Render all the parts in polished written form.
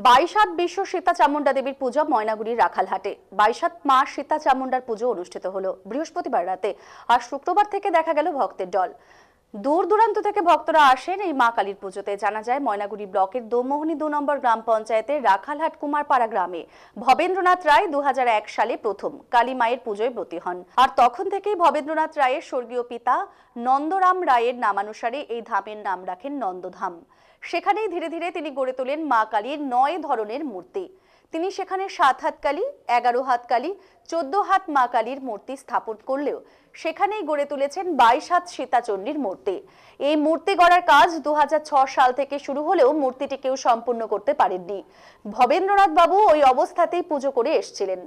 বাইশাত বিশ্ব সীতা চামুন্ডা দেবীর পুজো ময়নাগুড়ির রাখালহাটে। বাইশাত মা সীতা চামুন্ডার পুজো অনুষ্ঠিত হলো বৃহস্পতিবার রাতে। আর শুক্রবার থেকে দেখা গেল ভক্তের দল। দূর দূরান্ত থেকে ভক্তরা আসেন এই মা কালীর পুজোতে। জানা যায় ময়নাগুড়ি ব্লকের দোমোহনী 2 নম্বর গ্রাম পঞ্চায়েতের রাখালহাট কুমারপাড়া গ্রামে ভবেন্দ্রনাথ রায় 2001 সালে প্রথম কালী মায়ের পুজোয় ব্রতী হন। আর তখন থেকেই ভবেন্দ্রনাথ রায়ের স্বর্গীয় পিতা নন্দরাম রায়ের নামানুসারে এই ধামের নাম রাখেন নন্দধাম। সেখানেই ধীরে ধীরে তিনি গড়ে তোলেন মা কালীর 9 ধরনের মূর্তি। তিনি সেখানে 7 হাত কালী, 11 হাত কালী, 14 হাত মা কালীর মূর্তি স্থাপন করলেও সেখানেই গড়ে তুলেছেন 22 হাত সীতাচণ্ডীর মূর্তি। এই মূর্তি গড়ার কাজ 2006 সাল থেকে শুরু হলেও মূর্তিটি কেউ সম্পূর্ণ করতে পারেননি। ভবেন্দ্রনাথ বাবু ওই অবস্থাতেই পুজো করে এসেছিলেন।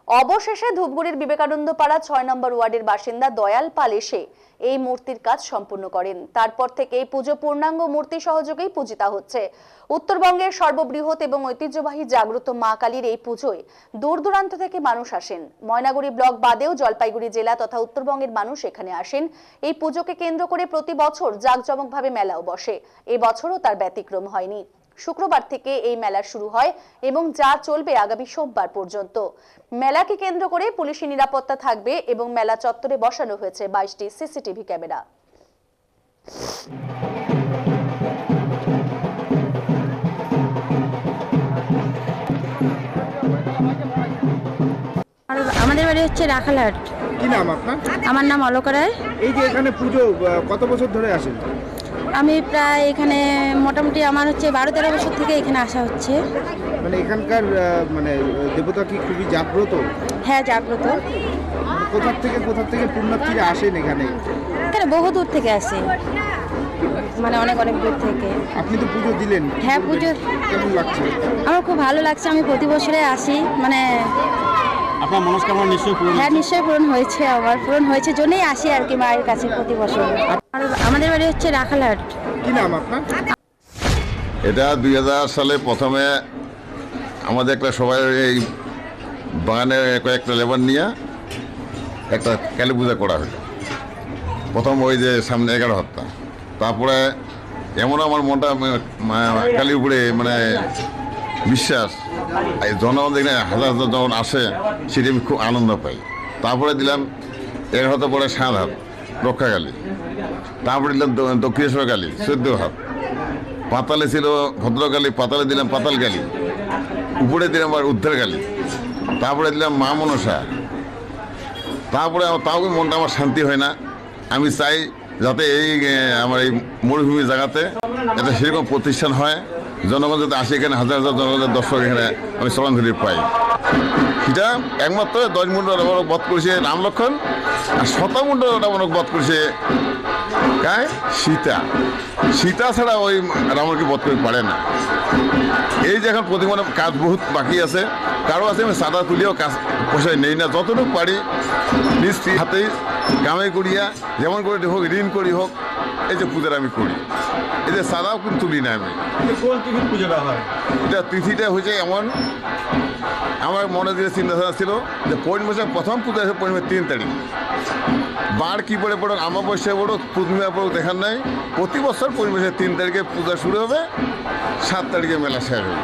অবশেষে ধূপগুড়ির বিবেকানন্দ পাড়া 6 নম্বর ওয়ার্ডের বাসিন্দা দয়াল পাল এসে এই মূর্তির কাজ সম্পূর্ণ করেন। তারপর থেকে এই পুজো পূর্ণাঙ্গ মূর্তি সহযোগেই পূজিতা হচ্ছে। উত্তরবঙ্গের সর্ববৃহৎ এবং ঐতিহ্যবাহী জাগ্রত মা কালীর এই পুজোয় দূর দূরান্ত থেকে মানুষ আসেন। ময়নাগুড়ি ব্লক বাদেও জলপাইগুড়ি জেলা তথা উত্তরবঙ্গের মানুষ এখানে আসেন। এই পুজোকে কেন্দ্র করে প্রতি বছর জাঁকজমকভাবে মেলাও বসে। এই বছরও তার ব্যতিক্রম হয়নি। শুক্রবার থেকে এই মেলা শুরু হয় এবং যা চলবে আগামী সোমবার পর্যন্ত। মেলাকে কেন্দ্র করে পুলিশি নিরাপত্তা থাকবে এবং মেলা চত্বরে বসানো হয়েছে 22টি সিসিটিভি ক্যামেরা। আমাদের বাড়ি হচ্ছে রাখালহাট। কি নাম আপনার? আমার নাম অলকা রায়। এই যে এখানে পুজো কত বছর ধরে আসেন? আমি প্রায় এখানে মোটামুটি আমার হচ্ছে 12-13 বছর থেকে এখানে আসা হচ্ছে। মানে এখানকার মানে দেবতা কি খুবই জাগ্রত? হ্যাঁ, জাগ্রত। কোথা থেকে পুণ্যার্থীরা আসেন এখানে? এখানে বহু দূর থেকে আসে, মানে অনেক দূর থেকে। আপনি তো পুজো দিলেন। হ্যাঁ, পুজো কেমন লাগছে? আমার খুব ভালো লাগছে। আমি প্রতি বছরে আসি, মানে আপনার মনস্কামনা নিশ্চয়ই পূরণ? হ্যাঁ, নিশ্চয়ই পূরণ হয়েছে। আমার পূরণ হয়েছে জন্যই আসি আর কি মায়ের কাছে প্রতি বছর। আমাদের বাড়ি হচ্ছে রাখালহাট। কি নাম আপনার? এটা 2000 সালে প্রথমে আমাদের একটা সবাই এই বাগানের কয়েকটা লেবার নিয়ে একটা কালী পূজা করা হলো। প্রথম ওই যে সামনে 11 হাতটা। তারপরে এমন আমার মনটা কালীর উপরে মানে বিশ্বাস, জনগণ দেখলে হাজার হাজার যখন আসে সেটি আমি খুব আনন্দ পাই। তারপরে দিলাম 11 হাতে পরে 7 হাত রক্ষাকালী। তারপরে দিলাম দক্ষিণেশ্বর কালী 14 হাত। পাতালে ছিল ভদ্রকালী, পাতালে দিলাম পাতাল কালী। উপরে দিলাম আবার উদ্ধার কালী। তারপরে দিলাম মা মনসা। তারপরে তাও মনটা আমার শান্তি হয় না। আমি চাই যাতে এই আমার এই মরুভূমি জায়গাতে যাতে সেরকম প্রতিষ্ঠান হয়, জনগণ যাতে আসে এখানে হাজার হাজার জনগণের দর্শক এখানে আমি চলাঞ্চলি পাই। সেটা একমাত্র 10 মুন্ড বধ করেছে রাম লক্ষণ, আর 7 মুন্ড বধ করেছে সীতা ছাড়া ওই রামকে বধ করতে পারে না। এই যে এখন প্রতিমানের কাজ বহুত বাকি আছে, কারো আছে আমি সাদা তুলিও কাজ পোষায় নেই না। যতটুকু পারি নিজ হাতেই গামে করিয়া যেমন করে হোক, ঋণ করি হোক, এই যে পূজাটা আমি করি। এই যে সাদাও কিন্তু তুলি না আমি। কোন তিথি পুজোটা হয়? এটা তিথিটা হয়েছে এমন, আমার মনে দিয়ে চিন্তাধারা ছিল যে পৌষ মাসের প্রথম পূজা হচ্ছে পৌষ মাসের 3 তারিখ। বার কি পড়ে পড়ুক, আমাবস্যা পড়ুক, পূর্ণিমা পড়ুক দেখার নাই। প্রতি বছর পৌষ মাসের 3 তারিখে পূজা শুরু হবে, 7 তারিখে মেলা শেষ হবে।